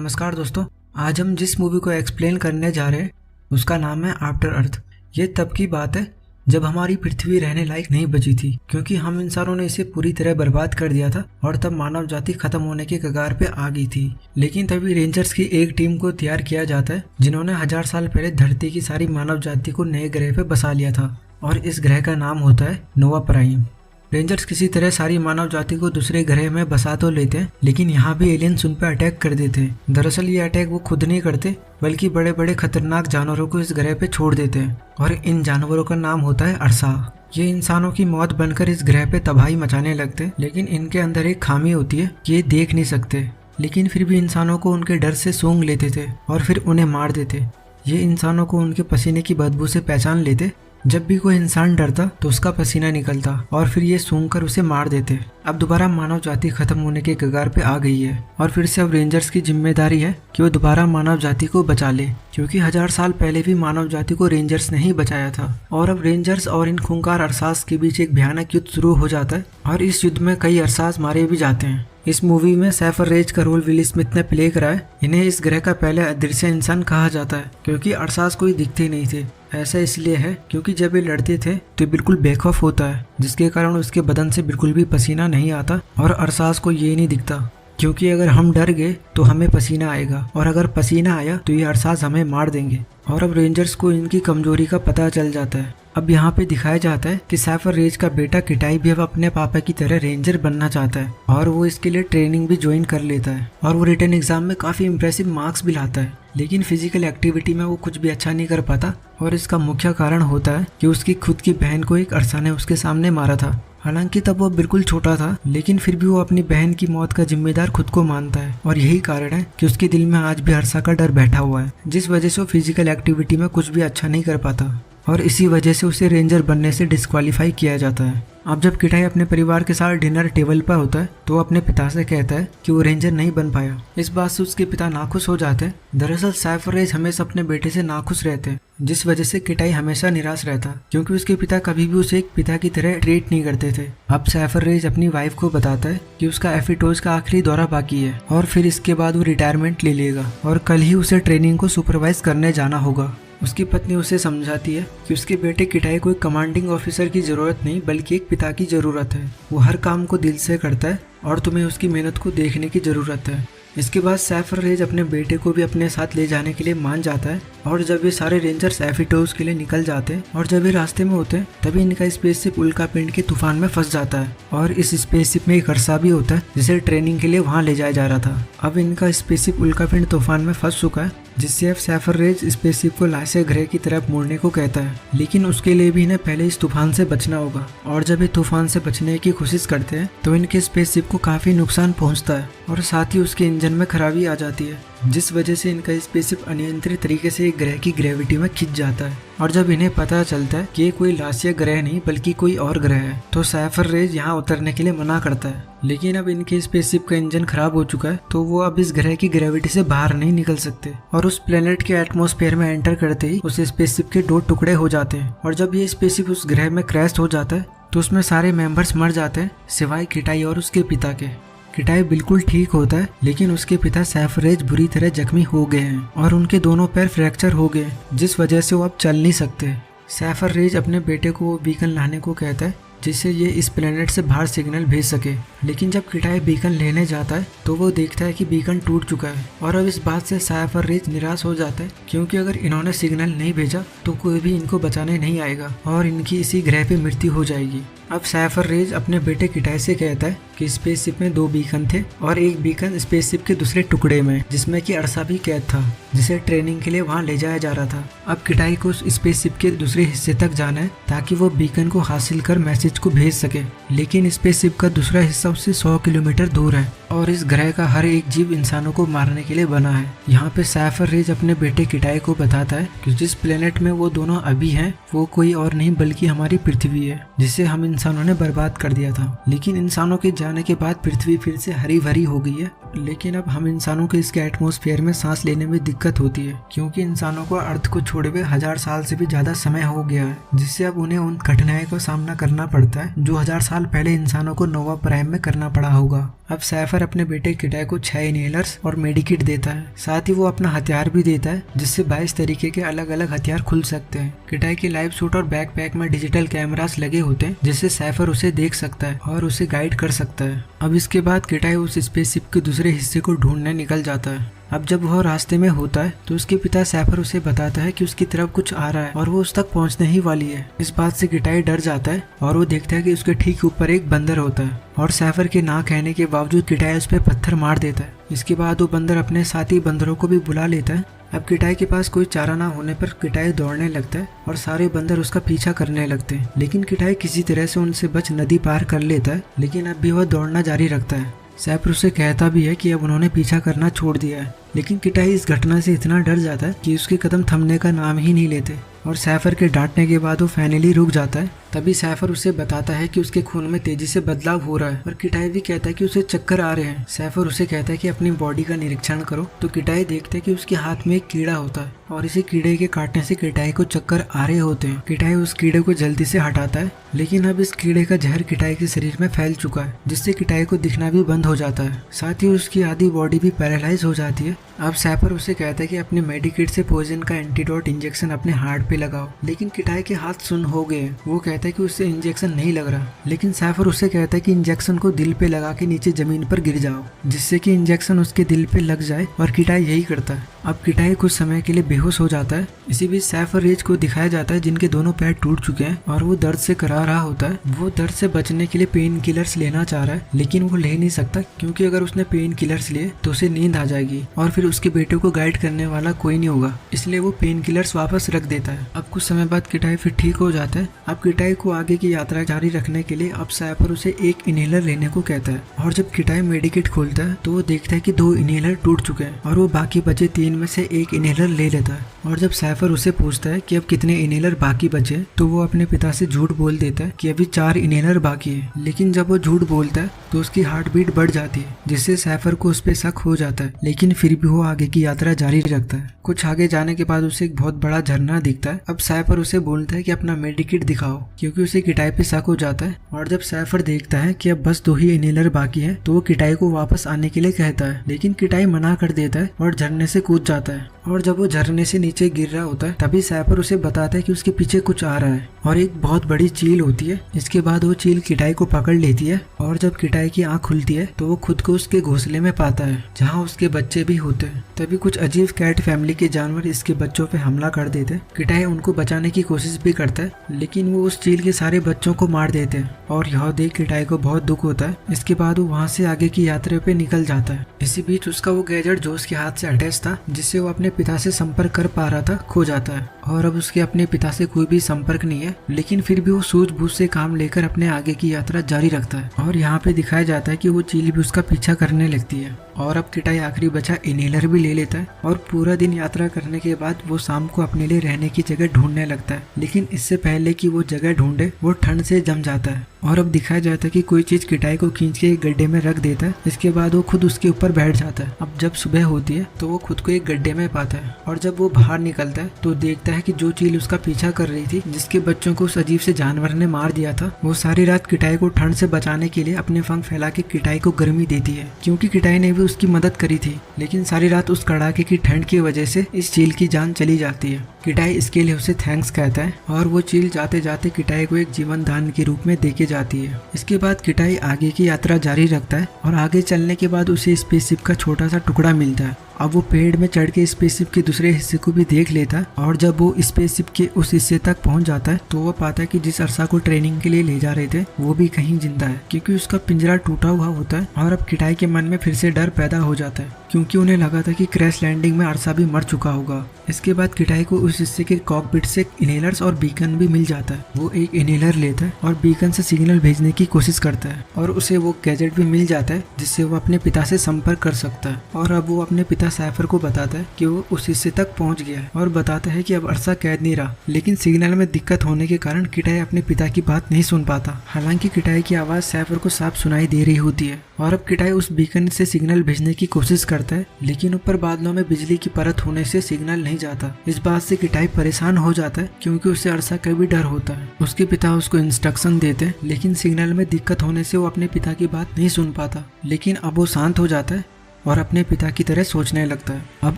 नमस्कार दोस्तों, आज हम जिस मूवी को एक्सप्लेन करने जा रहे हैं उसका नाम है आफ्टर अर्थ। ये तब की बात है जब हमारी पृथ्वी रहने लायक नहीं बची थी, क्योंकि हम इंसानों ने इसे पूरी तरह बर्बाद कर दिया था और तब मानव जाति खत्म होने के कगार पे आ गई थी। लेकिन तभी रेंजर्स की एक टीम को तैयार किया जाता है जिन्होंने 1000 साल पहले धरती की सारी मानव जाति को नए ग्रह पे बसा लिया था और इस ग्रह का नाम होता है नोवा प्राइम। रेंजर्स किसी तरह सारी मानव जाति को दूसरे ग्रह में बसा तो लेते हैं, लेकिन यहाँ भी एलियंस उन पर अटैक कर देते हैं। दरअसल ये अटैक वो खुद नहीं करते, बल्कि बड़े बड़े खतरनाक जानवरों को इस ग्रह पे छोड़ देते हैं और इन जानवरों का नाम होता है अरसा। ये इंसानों की मौत बनकर इस ग्रह पे तबाही मचाने लगते, लेकिन इनके अंदर एक खामी होती है कि ये देख नहीं सकते, लेकिन फिर भी इंसानों को उनके डर से सूंघ लेते थे और फिर उन्हें मार देते। ये इंसानों को उनके पसीने की बदबू से पहचान लेते। जब भी कोई इंसान डरता तो उसका पसीना निकलता और फिर ये सूंघकर उसे मार देते। अब दोबारा मानव जाति खत्म होने के कगार पे आ गई है और फिर से अब रेंजर्स की जिम्मेदारी है कि वो दोबारा मानव जाति को बचा ले, क्योंकि 1000 साल पहले भी मानव जाति को रेंजर्स ने ही बचाया था। और अब रेंजर्स और इन खूंखार अरसास के बीच एक भयानक युद्ध शुरू हो जाता है और इस युद्ध में कई अरसास मारे भी जाते हैं। इस मूवी में सैफर रेज का रोल विल स्मिथ ने प्ले करा है। इन्हें इस ग्रह का पहले अदृश्य इंसान कहा जाता है, क्योंकि अरसास कोई दिखते नहीं थे। ऐसा इसलिए है क्योंकि जब ये लड़ते थे तो बिल्कुल बेखौफ होता है, जिसके कारण उसके बदन से बिल्कुल भी पसीना नहीं आता और अरसास को ये नहीं दिखता, क्योंकि अगर हम डर गए तो हमें पसीना आएगा और अगर पसीना आया तो ये अरसास हमें मार देंगे। और अब रेंजर्स को इनकी कमजोरी का पता चल जाता है। अब यहाँ पे दिखाया जाता है कि सैफर रेज का बेटा किटाई भी अब अपने पापा की तरह रेंजर बनना चाहता है और वो इसके लिए ट्रेनिंग भी ज्वाइन कर लेता है और वो रिटन एग्जाम में काफी इंप्रेसिव मार्क्स भी लाता है, लेकिन फिजिकल एक्टिविटी में वो कुछ भी अच्छा नहीं कर पाता। और इसका मुख्य कारण होता है कि उसकी खुद की बहन को एक अरसा ने उसके सामने मारा था। हालांकि तब वो बिल्कुल छोटा था, लेकिन फिर भी वो अपनी बहन की मौत का जिम्मेदार खुद को मानता है और यही कारण है कि उसके दिल में आज भी अरसा का डर बैठा हुआ है, जिस वजह से वो फिजिकल एक्टिविटी में कुछ भी अच्छा नहीं कर पाता और इसी वजह से उसे रेंजर बनने से डिस्क्वालीफाई किया जाता है। अब जब किटाई अपने परिवार के साथ डिनर टेबल पर होता है तो वो अपने पिता से कहता है कि वो रेंजर नहीं बन पाया। इस बात से उसके पिता नाखुश हो जाते हैं। दरअसल सैफर रेज हमेशा अपने बेटे से नाखुश रहते हैं, जिस वजह से किटाई हमेशा निराश रहता, क्योंकि उसके पिता कभी भी उसे एक पिता की तरह ट्रीट नहीं करते थे। अब सैफर रेज अपनी वाइफ को बताता है कि उसका एफिटोज का आखिरी दौरा बाकी है और फिर इसके बाद वो रिटायरमेंट ले लेगा और कल ही उसे ट्रेनिंग को सुपरवाइज करने जाना होगा। उसकी पत्नी उसे समझाती है कि उसके बेटे किटाई को एक कमांडिंग ऑफिसर की जरूरत नहीं, बल्कि एक पिता की जरूरत है। वो हर काम को दिल से करता है और तुम्हें उसकी मेहनत को देखने की जरूरत है। इसके बाद सैफर रेज अपने बेटे को भी अपने साथ ले जाने के लिए मान जाता है और जब ये सारे रेंजर्स एफिटोज के लिए निकल जाते हैं और जब ये रास्ते में होते हैं तभी इनका स्पेसशिप उल्कापिंड के तूफान में फंस जाता है और इस स्पेसशिप में एक अरसा भी होता है जिसे ट्रेनिंग के लिए वहां ले जाया जा रहा था। अब इनका स्पेसशिप उल्कापिंड तूफान में फंस चुका है, जिससे अब सैफर रेज स्पेसशिप को लाशे ग्रह की तरफ मोड़ने को कहता है, लेकिन उसके लिए भी इन्हें पहले इस तूफान से बचना होगा। और जब ये तूफान से बचने की कोशिश करते हैं तो इनके स्पेसशिप को काफी नुकसान पहुंचता है और साथ ही उसके इंजन में खराबी आ जाती है, जिस वजह से इनका स्पेसशिप अनियंत्रित तरीके से एक ग्रह की ग्रेविटी में खिंच जाता है। और जब इन्हें पता चलता है कि ये कोई लाशीय ग्रह नहीं बल्कि कोई और ग्रह है तो सैफर रेज यहाँ उतरने के लिए मना करता है, लेकिन अब इनके स्पेसशिप का इंजन खराब हो चुका है तो वो अब इस ग्रह की ग्रेविटी से बाहर नहीं निकल सकते और उस प्लेनेट के एटमॉस्फेयर में एंटर करते ही उस स्पेसशिप के 2 टुकड़े हो जाते हैं। और जब ये स्पेसशिप उस ग्रह में क्रैश हो जाता है तो उसमें सारे मेंबर्स मर जाते हैं सिवाय किटाई और उसके पिता के। किटाई बिल्कुल ठीक होता है, लेकिन उसके पिता सैफर रेज बुरी तरह जख्मी हो गए हैं और उनके दोनों पैर फ्रैक्चर हो गए, जिस वजह से वो अब चल नहीं सकते। सैफर रेज अपने बेटे को वो बीकन लाने को कहता है जिससे ये इस प्लेनेट से बाहर सिग्नल भेज सके, लेकिन जब किटाई बीकन लेने जाता है तो वो देखता है कि बीकन टूट चुका है और अब इस बात से सैफर रेज निराश हो जाता है, क्योंकि अगर इन्होंने सिग्नल नहीं भेजा तो कोई भी इनको बचाने नहीं आएगा और इनकी इसी ग्रह पे मृत्यु हो जाएगी। अब सैफर रेज अपने बेटे किटाई से कहता है कि स्पेसशिप में 2 बीकन थे और एक बीकन स्पेसशिप के दूसरे टुकड़े में, जिसमें कि अरसा भी कैद था, जिसे ट्रेनिंग के लिए वहां ले जाया जा रहा था। अब किटाई को उस स्पेसशिप के दूसरे हिस्से तक जाना है ताकि वो बीकन को हासिल कर मैसेज को भेज सके, लेकिन स्पेसशिप का दूसरा हिस्सा उससे 100 किलोमीटर दूर है और इस ग्रह का हर एक जीव इंसानों को मारने के लिए बना है। यहाँ पे सैफर रेज अपने बेटे किटाई को बताता है कि जिस प्लेनेट में वो दोनों अभी हैं वो कोई और नहीं बल्कि हमारी पृथ्वी है, जिसे हम इंसानों ने बर्बाद कर दिया था। लेकिन इंसानों के जाने के बाद पृथ्वी फिर से हरी भरी हो गई है, लेकिन अब हम इंसानों को इसके एटमॉस्फेयर में सांस लेने में दिक्कत होती है, क्योंकि इंसानों को अर्थ को छोड़े हुए 1000 साल से भी ज्यादा समय हो गया है, जिससे अब उन्हें उन कठिनाइयों का सामना करना पड़ता है जो 1000 साल पहले इंसानों को नोवा प्राइम में करना पड़ा होगा। अब सैफर सैफर अपने बेटे किटाई को 6 इनहेलर्स और मेडिकिट देता है। साथ ही वो अपना हथियार भी देता है जिससे 22 तरीके के अलग अलग हथियार खुल सकते हैं। किटाई के लाइफ सूट और बैकपैक में डिजिटल कैमरास लगे होते हैं जिससे सैफर उसे देख सकता है और उसे गाइड कर सकता है। अब इसके बाद किटाई उस स्पेसशिप के दूसरे हिस्से को ढूंढने निकल जाता है। अब जब वह रास्ते में होता है तो उसके पिता सैफर उसे बताता है कि उसकी तरफ कुछ आ रहा है और वो उस तक पहुंचने ही वाली है। इस बात से किटाई डर जाता है और वो देखता है कि उसके ठीक ऊपर एक बंदर होता है और सैफर के ना कहने के बावजूद किटाई उस पर पत्थर मार देता है। इसके बाद वो बंदर अपने साथी बंदरों को भी बुला लेता है। अब किटाई के पास कोई चारा ना होने पर किटाई दौड़ने लगता है और सारे बंदर उसका पीछा करने लगते हैं, लेकिन किटाई किसी तरह से उनसे बच नदी पार कर लेता है। लेकिन अब भी वह दौड़ना जारी रखता है। सैफर उसे कहता भी है कि अब उन्होंने पीछा करना छोड़ दिया है, लेकिन किटाई इस घटना से इतना डर जाता है कि उसके कदम थमने का नाम ही नहीं लेते और सैफर के डांटने के बाद वो फाइनली रुक जाता है। तभी सैफर उसे बताता है कि उसके खून में तेजी से बदलाव हो रहा है और किटाई भी कहता है कि उसे चक्कर आ रहे हैं। सैफर उसे कहता है कि अपनी बॉडी का निरीक्षण करो, तो किटाई देखता है कि उसके हाथ में एक कीड़ा होता है और इसी कीड़े के काटने से किटाई को चक्कर आ रहे होते हैं। किटाई उस कीड़े को जल्दी से हटाता है, लेकिन अब इस कीड़े का जहर किटाई के शरीर में फैल चुका है जिससे किटाई को दिखना भी बंद हो जाता है। साथ ही उसकी आधी बॉडी भी पैरालाइज हो जाती है। अब सैफर उसे कहता है कि अपने मेडिकेट से पॉइजन का एंटीडोट इंजेक्शन अपने हार्ट पे लगाओ, लेकिन किटाई के हाथ सुन्न हो गए। वो कहता है कि उससे इंजेक्शन नहीं लग रहा, लेकिन सैफर उसे कहता है कि इंजेक्शन को दिल पे लगा के नीचे जमीन पर गिर जाओ जिससे कि इंजेक्शन उसके दिल पे लग जाए और किटाई यही करता है। अब किटाई कुछ समय के लिए बेहोश हो जाता है। इसी बीच सैफर रेज को दिखाया जाता है जिनके दोनों पैर टूट चुके हैं और वो दर्द से करा रहा होता है। वो दर्द से बचने के लिए पेन किलर्स लेना चाह रहा है, लेकिन वो ले नहीं सकता क्योंकि अगर उसने पेन किलर्स लिए तो उसे नींद आ जाएगी और फिर उसके बेटे को गाइड करने वाला कोई नहीं होगा, इसलिए वो पेन किलर्स वापस रख देता है। अब कुछ समय बाद किटाई फिर ठीक हो जाता है। अब किटाई को आगे की यात्रा जारी रखने के लिए अब सैफर उसे एक इनहेलर लेने को कहता है और जब किटाई मेडिकेट खोलता है तो वो देखता है कि 2 इनहेलर टूट चुके हैं और वो बाकी बचे 3 में से एक इनहेलर ले लेता है। और जब सैफर उसे पूछता है कि अब कितने इनहेलर बाकी बचे तो वो अपने पिता से झूठ बोल देता है कि अभी 4 इनहेलर बाकी है। लेकिन जब वो झूठ बोलता है तो उसकी हार्ट बीट बढ़ जाती है जिससे सैफर को उस पर शक हो जाता है, लेकिन फिर भी वो आगे की यात्रा जारी रखता है। कुछ आगे जाने के बाद उसे एक बहुत बड़ा झरना दिखता है। अब सैफर उसे बोलता है कि अपना मेडिकेट दिखाओ क्योंकि उसे किटाई पे शक हो जाता है। और जब सैफर देखता है कि अब बस 2 ही इनहेलर बाकी है तो वो किटाई को वापस आने के लिए कहता है, लेकिन किटाई मना कर देता है और झरने से कूद जाता है। और जब वो झरने से नीचे गिर रहा होता है तभी सैफर उसे बताता है कि उसके पीछे कुछ आ रहा है और एक बहुत बड़ी चील होती है। इसके बाद वो चील किटाई को पकड़ लेती है और जब किटाई की आंख खुलती है तो वो खुद को उसके घोंसले में पाता है जहाँ उसके बच्चे भी होते हैं। तभी कुछ अजीब कैट फैमिली के जानवर इसके बच्चों पे हमला कर देते हैं। किटाई उनको बचाने की कोशिश भी करता है, लेकिन वो उस चील के सारे बच्चों को मार देते हैं और यह देख किटाई को बहुत दुख होता है। इसके बाद वो वहाँ से आगे की यात्रा पे निकल जाता है। इसी बीच उसका वो गैजेट जो उसके हाथ से अटैच था जिससे वो अपने पिता से संपर्क कर पा रहा था खो जाता है और अब उसके अपने पिता से कोई भी संपर्क नहीं है, लेकिन फिर भी वो सूझबूझ से काम लेकर अपने आगे की यात्रा जारी रखता है। और यहाँ पे दिखाया जाता है कि वो चील भी उसका पीछा करने लगती है और अब किटाई आखिरी बचा इनहेलर भी ले लेता है और पूरा दिन यात्रा करने के बाद वो शाम को अपने लिए रहने की जगह ढूंढने लगता है। लेकिन इससे पहले कि वो जगह ढूंढे वो ठंड से जम जाता है और अब दिखाया जाता है कि कोई चीज किटाई को खींच के एक गड्ढे में रख देता है। इसके बाद वो खुद उसके ऊपर बैठ जाता है। अब जब सुबह होती है तो वो खुद को एक गड्ढे में पाता है और जब वो बाहर निकलता है तो देखता है कि जो चील उसका पीछा कर रही थी, जिसके बच्चों को उस अजीब से जानवर ने मार दिया था, वो सारी रात किटाई को ठंड से बचाने के लिए अपने पंख फैला के किटाई को गर्मी देती है क्योंकि किटाई ने भी उसकी मदद करी थी। लेकिन सारी रात उस कड़ाके की ठंड की वजह से इस चील की जान चली जाती है। किटाई इसके लिए उसे थैंक्स कहता है और वो चील जाते जाते किटाई को एक जीवन दान के रूप में देके जाती है। इसके बाद किटाई आगे की यात्रा जारी रखता है और आगे चलने के बाद उसे स्पेसशिप का छोटा सा टुकड़ा मिलता है। अब वो पेड़ में चढ़ के स्पेसशिप के दूसरे हिस्से को भी देख लेता है और जब वो स्पेसशिप के उस हिस्से तक पहुंच जाता है तो वो पाता है कि जिस अरसा को ट्रेनिंग के लिए ले जा रहे थे वो भी कहीं जिंदा है क्योंकि उसका पिंजरा टूटा हुआ होता है। और अब किटाई के मन में फिर से डर पैदा हो जाता है क्योंकि उन्हें लगा था कि क्रैश लैंडिंग में अरसा भी मर चुका होगा। इसके बाद किटाई को उस हिस्से के कॉकपिट से इनहेलर्स और बीकन भी मिल जाता है। वो एक इनहेलर लेता है और बीकन से सिग्नल भेजने की कोशिश करता है और उसे वो गैजेट भी मिल जाता है जिससे वो अपने पिता से संपर्क कर सकता है। और अब वो अपने पिता सैफर को बताता है कि वो उस हिस्से तक पहुंच गया है और बताता है कि अब अरसा कैद नहीं रहा। लेकिन सिग्नल में दिक्कत होने के कारण किटाई अपने पिता की बात नहीं सुन पाता। हालांकि किटाई की आवाज सैफर को साफ सुनाई दे रही होती है और अब किटाई उस बीकन से सिग्नल भेजने की कोशिश करता है, लेकिन ऊपर बादलों में बिजली की परत होने से सिग्नल नहीं जाता। इस बात से किटाई परेशान हो जाता है क्योंकि उसे अरसा का भी डर होता है। उसके पिता उसको इंस्ट्रक्शन देते हैं, लेकिन सिग्नल में दिक्कत होने से वो अपने पिता की बात नहीं सुन पाता। लेकिन अब वो शांत हो जाता है और अपने पिता की तरह सोचने लगता है। अब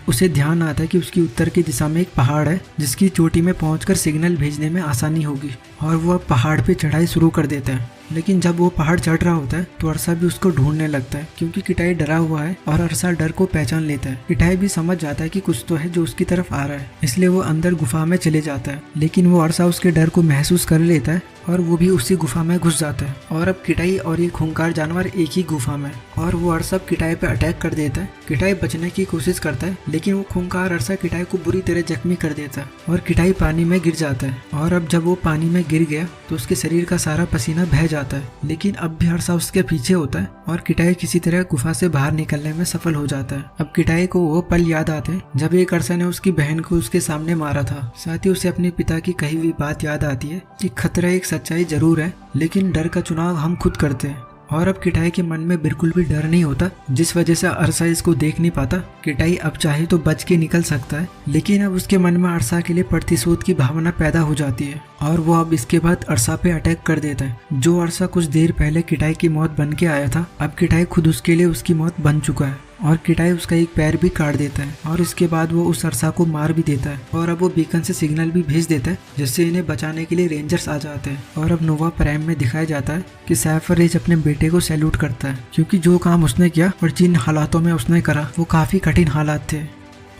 उसे ध्यान आता है कि उसकी उत्तर की दिशा में एक पहाड़ है जिसकी चोटी में पहुंचकर सिग्नल भेजने में आसानी होगी और वो अब पहाड़ पे चढ़ाई शुरू कर देता है। लेकिन जब वो पहाड़ चढ़ रहा होता है तो अरसा भी उसको ढूंढने लगता है क्योंकि किटाई डरा हुआ है और अरसा डर को पहचान लेता है। किटाई भी समझ जाता है कि कुछ तो है जो उसकी तरफ आ रहा है, इसलिए वो अंदर गुफा में चले जाता है। लेकिन वो अरसा उसके डर को महसूस कर लेता है और वो भी उसी गुफा में घुस जाता है। और अब किटाई और ये खूंखार जानवर एक ही गुफा में और वो अरसा किटाई पे अटैक कर देता है। किटाई बचने की कोशिश करता है, लेकिन वो खूंखार अरसा किटाई को बुरी तरह जख्मी कर देता है और किटाई पानी में गिर जाता है। और अब जब वो पानी में गिर गया तो उसके शरीर का सारा पसीना बह जाता है, लेकिन अब भी अरसा उसके पीछे होता है और किटाई किसी तरह गुफा से बाहर निकलने में सफल हो जाता है। अब किटाई को वो पल याद आते हैं जब एक अरसा ने उसकी बहन को उसके सामने मारा था। साथ ही उसे अपने पिता की कही हुई बात याद आती है कि खतरा एक सच्चाई जरूर है, लेकिन डर का चुनाव हम खुद करते हैं। और अब किटाई के मन में बिल्कुल भी डर नहीं होता, जिस वजह से अरसा इसको देख नहीं पाता। किटाई अब चाहे तो बच के निकल सकता है, लेकिन अब उसके मन में अरसा के लिए प्रतिशोध की भावना पैदा हो जाती है और वो अब इसके बाद अरसा पे अटैक कर देता है। जो अरसा कुछ देर पहले किटाई की मौत बन के आया था, अब किटाई खुद उसके लिए उसकी मौत बन चुका है और किटाई उसका एक पैर भी काट देता है और इसके बाद वो उस अरसा को मार भी देता है। और अब वो बीकन से सिग्नल भी भेज देता है जिससे इन्हें बचाने के लिए रेंजर्स आ जाते हैं। और अब नोवा प्राइम में दिखाया जाता है कि सैफर रेज अपने बेटे को सैल्यूट करता है क्योंकि जो काम उसने किया और जिन हालातों में उसने करा वो काफी कठिन हालात थे।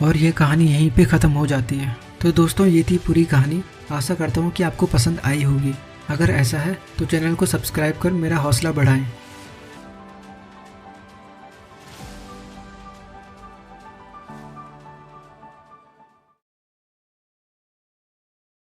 और ये कहानी यहीं पे खत्म हो जाती है। तो दोस्तों, ये थी पूरी कहानी। आशा करता हूँ कि आपको पसंद आई होगी। अगर ऐसा है तो चैनल को सब्सक्राइब कर मेरा हौसला बढ़ाएं।